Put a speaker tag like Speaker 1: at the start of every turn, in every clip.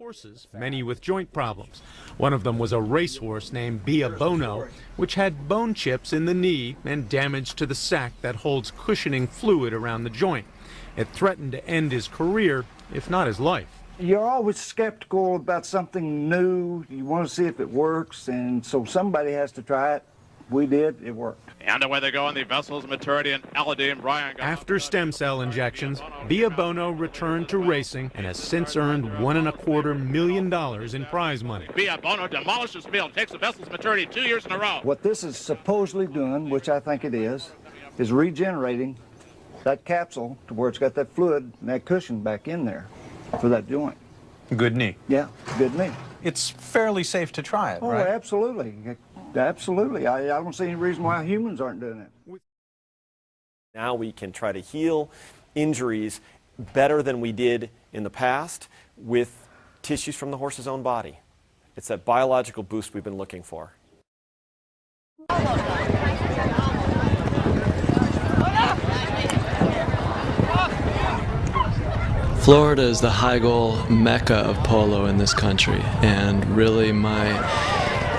Speaker 1: horses, many with joint problems. One of them was a racehorse named Bia Bono, which had bone chips in the knee and damage to the sac that holds cushioning fluid around the joint. It threatened to end his career, if not his life.
Speaker 2: You're always skeptical about something new. You want to see if it works, and so somebody has to try it. We did. It worked.
Speaker 3: And away they go on the vessel's maturity, and Elodie and Brian.
Speaker 1: After stem cell injections, Bia Bono returned to racing and has since earned $1.25 million in prize money.
Speaker 3: Bia Bono demolishes field, takes the vessel's maturity 2 years in a row.
Speaker 2: What this is supposedly doing, which I think it is regenerating that capsule to where it's got that fluid and that cushion back in there for that joint.
Speaker 4: Good knee.
Speaker 2: Yeah, good knee.
Speaker 4: It's fairly safe to try it,
Speaker 2: Oh,
Speaker 4: right?
Speaker 2: absolutely. Absolutely. I don't see any reason why humans aren't doing it.
Speaker 5: Now we can try to heal injuries better than we did in the past with tissues from the horse's own body. It's that biological boost we've been looking for.
Speaker 6: Florida is the high goal mecca of polo in this country, and really my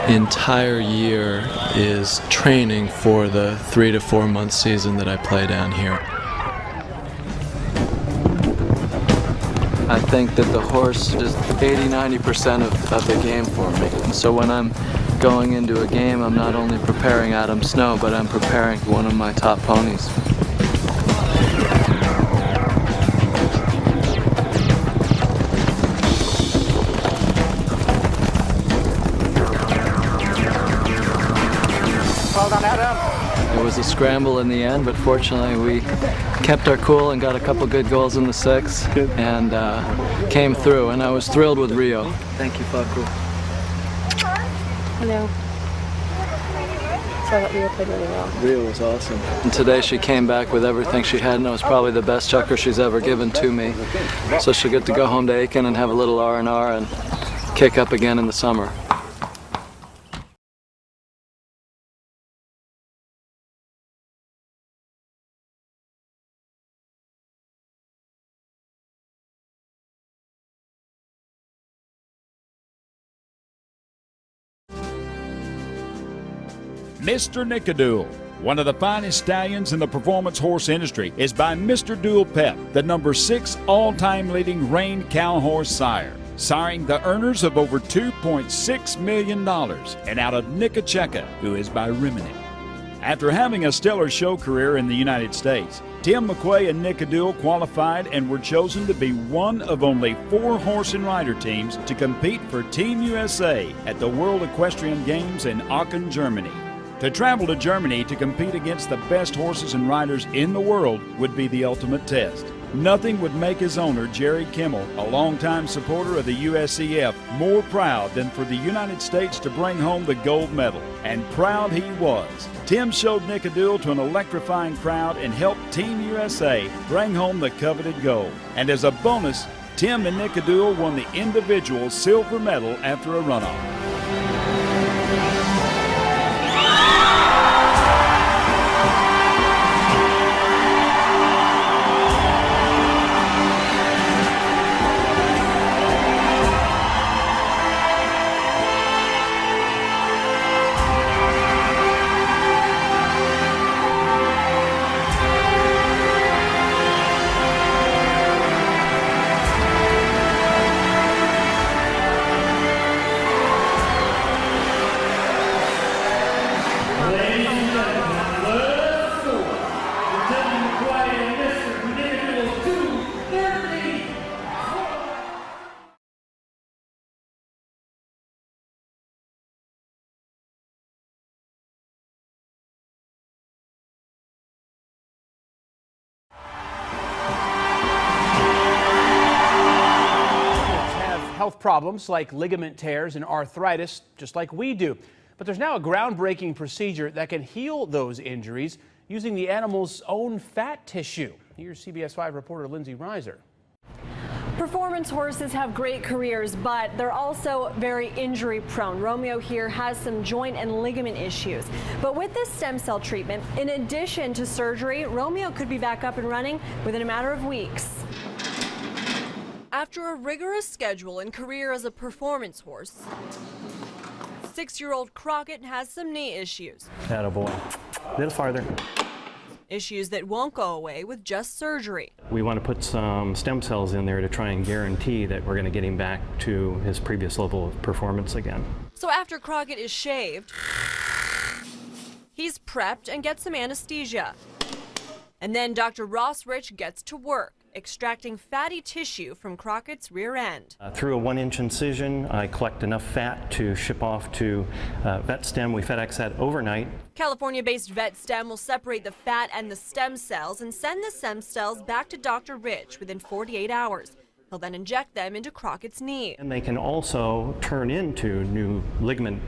Speaker 6: entire year is training for the 3 to 4 month season that I play down here. I think that the horse is 80–90% of the game for me. So when I'm going into a game, I'm not only preparing Adam Snow, but I'm preparing one of my top ponies. It was a scramble in the end, but fortunately we kept our cool and got a couple good goals in the sixth and came through, and I was thrilled with Rio. Thank you, Faku.
Speaker 7: Hello. So I thought Rio played really well.
Speaker 6: Rio was awesome. And today she came back with everything she had, and it was probably the best chucker she's ever given to me. So she'll get to go home to Aiken and have a little R&R and kick up again in the summer.
Speaker 8: Mr. Nickadoodle, one of the finest stallions in the performance horse industry, is by Mr. Doodle Pep, the number 6 all-time leading reined cow horse sire, siring the earners of over $2.6 million, and out of Nickacheca, who is by Rimini. After having a stellar show career in the United States, Tim McQuay and Nickadoodle qualified and were chosen to be one of only 4 horse and rider teams to compete for Team USA at the World Equestrian Games in Aachen, Germany. To travel to Germany to compete against the best horses and riders in the world would be the ultimate test. Nothing would make his owner, Jerry Kimmel, a longtime supporter of the USEF, more proud than for the United States to bring home the gold medal. And proud he was. Tim showed Nickadoodle to an electrifying crowd and helped Team USA bring home the coveted gold. And as a bonus, Tim and Nickadoodle won the individual silver medal after a runoff.
Speaker 9: Health problems like ligament tears and arthritis, just like we do. But there's now a groundbreaking procedure that can heal those injuries using the animal's own fat tissue. Here's CBS 5 reporter Lindsay Reiser.
Speaker 7: Performance horses have great careers, but they're also very injury prone. Romeo here has some joint and ligament issues. But with this stem cell treatment, in addition to surgery, Romeo could be back up and running within a matter of weeks. After a rigorous schedule and career as a performance horse, 6-year-old Crockett has some knee issues.
Speaker 10: Attaboy. A little farther.
Speaker 7: Issues that won't go away with just surgery.
Speaker 10: We want to put some stem cells in there to try and guarantee that we're going to get him back to his previous level of performance again.
Speaker 7: So after Crockett is shaved, he's prepped and gets some anesthesia. And then Dr. Ross Rich gets to work, extracting fatty tissue from Crockett's rear end.
Speaker 10: Through a 1-inch incision, I collect enough fat to ship off to VetStem. We FedEx that overnight.
Speaker 7: California-based VetStem will separate the fat and the stem cells and send the stem cells back to Dr. Rich within 48 hours. He'll then inject them into Crockett's knee.
Speaker 10: And they can also turn into new ligament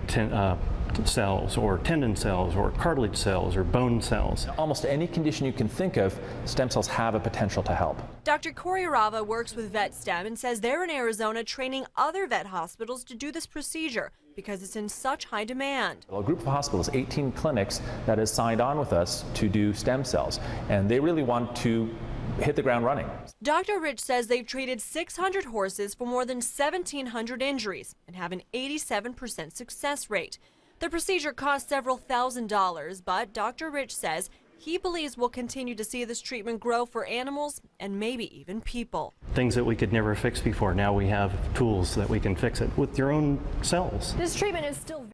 Speaker 10: cells or tendon cells or cartilage cells or bone cells.
Speaker 11: Almost any condition you can think of, stem cells have a potential to help.
Speaker 7: Dr. Corey Rava works with VetStem and says they're in Arizona training other vet hospitals to do this procedure because it's in such high demand.
Speaker 11: A group of hospitals, 18 clinics, that has signed on with us to do stem cells, and they really want to hit the ground running.
Speaker 7: Dr. Rich says they've treated 600 horses for more than 1,700 injuries and have an 87% success rate. The procedure costs several $1,000s, but Dr. Rich says he believes we'll continue to see this treatment grow for animals and maybe even people.
Speaker 10: Things that we could never fix before, now we have tools that we can fix it with your own cells.
Speaker 7: This treatment is still